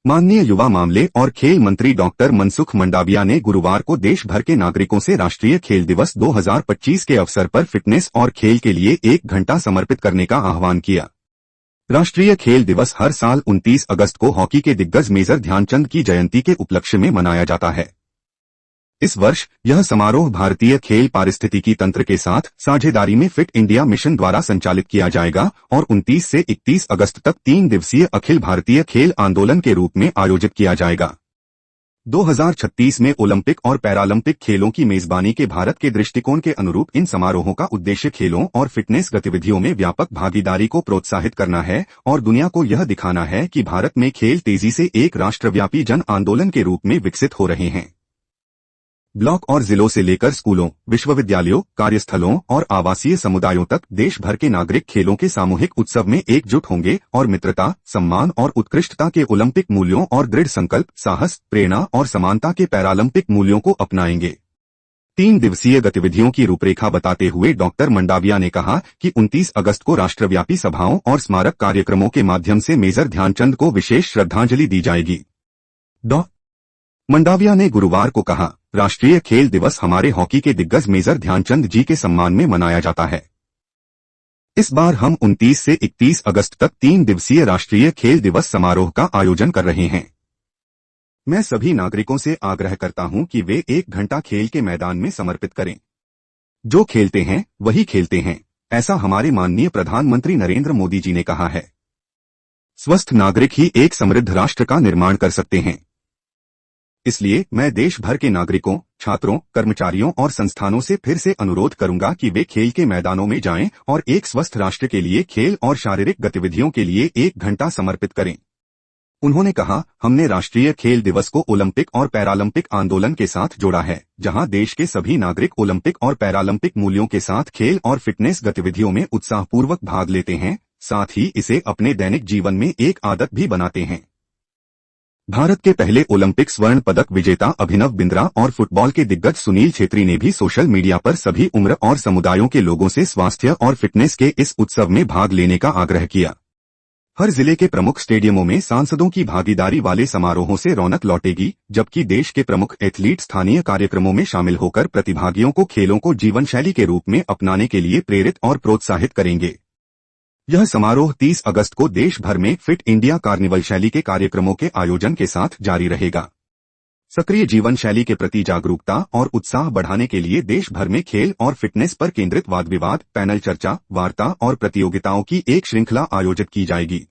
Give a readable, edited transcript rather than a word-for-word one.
माननीय युवा मामले और खेल मंत्री डॉक्टर मनसुख मंडाविया ने गुरुवार को देश भर के नागरिकों से राष्ट्रीय खेल दिवस 2025 के अवसर पर फिटनेस और खेल के लिए 1 घंटा समर्पित करने का आह्वान किया। राष्ट्रीय खेल दिवस हर साल 29 अगस्त को हॉकी के दिग्गज मेजर ध्यानचंद की जयंती के उपलक्ष्य में मनाया जाता है। इस वर्ष यह समारोह भारतीय खेल पारिस्थितिकी तंत्र के साथ साझेदारी में फिट इंडिया मिशन द्वारा संचालित किया जाएगा और 29 से 31 अगस्त तक 3 दिवसीय अखिल भारतीय खेल आंदोलन के रूप में आयोजित किया जाएगा। 2036 में ओलंपिक और पैरालंपिक खेलों की मेजबानी के भारत के दृष्टिकोण के अनुरूप इन समारोहों का उद्देश्य खेलों और फिटनेस गतिविधियों में व्यापक भागीदारी को प्रोत्साहित करना है और दुनिया को यह दिखाना है कि भारत में खेल तेजी से एक राष्ट्रव्यापी जन आंदोलन के रूप में विकसित हो रहे हैं। ब्लॉक और जिलों से लेकर स्कूलों, विश्वविद्यालयों, कार्यस्थलों और आवासीय समुदायों तक देश भर के नागरिक खेलों के सामूहिक उत्सव में एकजुट होंगे और मित्रता, सम्मान और उत्कृष्टता के ओलंपिक मूल्यों और दृढ़ संकल्प, साहस, प्रेरणा और समानता के पैरालंपिक मूल्यों को अपनाएंगे। 3 दिवसीय गतिविधियों की रूपरेखा बताते हुए डॉक्टर मंडाविया ने कहा कि 29 अगस्त को राष्ट्रव्यापी सभाओं और स्मारक कार्यक्रमों के माध्यम से मेजर ध्यानचंद को विशेष श्रद्धांजलि दी जाएगी। डॉ. मंडाविया ने गुरुवार को कहा, राष्ट्रीय खेल दिवस हमारे हॉकी के दिग्गज मेजर ध्यानचंद जी के सम्मान में मनाया जाता है। इस बार हम 29 से 31 अगस्त तक 3 दिवसीय राष्ट्रीय खेल दिवस समारोह का आयोजन कर रहे हैं। मैं सभी नागरिकों से आग्रह करता हूं कि वे 1 घंटा खेल के मैदान में समर्पित करें। जो खेलते हैं वही खेलते हैं, ऐसा हमारे माननीय प्रधानमंत्री नरेंद्र मोदी जी ने कहा है। स्वस्थ नागरिक ही एक समृद्ध राष्ट्र का निर्माण कर सकते हैं। इसलिए मैं देश भर के नागरिकों, छात्रों, कर्मचारियों और संस्थानों से फिर से अनुरोध करूंगा कि वे खेल के मैदानों में जाएं और एक स्वस्थ राष्ट्र के लिए खेल और शारीरिक गतिविधियों के लिए 1 घंटा समर्पित करें। उन्होंने कहा, हमने राष्ट्रीय खेल दिवस को ओलंपिक और पैरालंपिक आंदोलन के साथ जोड़ा है, जहां देश के सभी नागरिक ओलंपिक और पैरालंपिक मूल्यों के साथ खेल और फिटनेस गतिविधियों में उत्साहपूर्वक भाग लेते हैं, साथ ही इसे अपने दैनिक जीवन में एक आदत भी बनाते हैं। भारत के पहले ओलंपिक स्वर्ण पदक विजेता अभिनव बिंद्रा और फुटबॉल के दिग्गज सुनील छेत्री ने भी सोशल मीडिया पर सभी उम्र और समुदायों के लोगों से स्वास्थ्य और फिटनेस के इस उत्सव में भाग लेने का आग्रह किया। हर जिले के प्रमुख स्टेडियमों में सांसदों की भागीदारी वाले समारोहों से रौनक लौटेगी, जबकि देश के प्रमुख एथलीट स्थानीय कार्यक्रमों में शामिल होकर प्रतिभागियों को खेलों को जीवनशैली के रूप में अपनाने के लिए प्रेरित और प्रोत्साहित करेंगे। यह समारोह 30 अगस्त को देश भर में फिट इंडिया कार्निवल शैली के कार्यक्रमों के आयोजन के साथ जारी रहेगा। सक्रिय जीवन शैली के प्रति जागरूकता और उत्साह बढ़ाने के लिए देश भर में खेल और फिटनेस पर केंद्रित वाद विवाद, पैनल चर्चा, वार्ता और प्रतियोगिताओं की एक श्रृंखला आयोजित की जाएगी।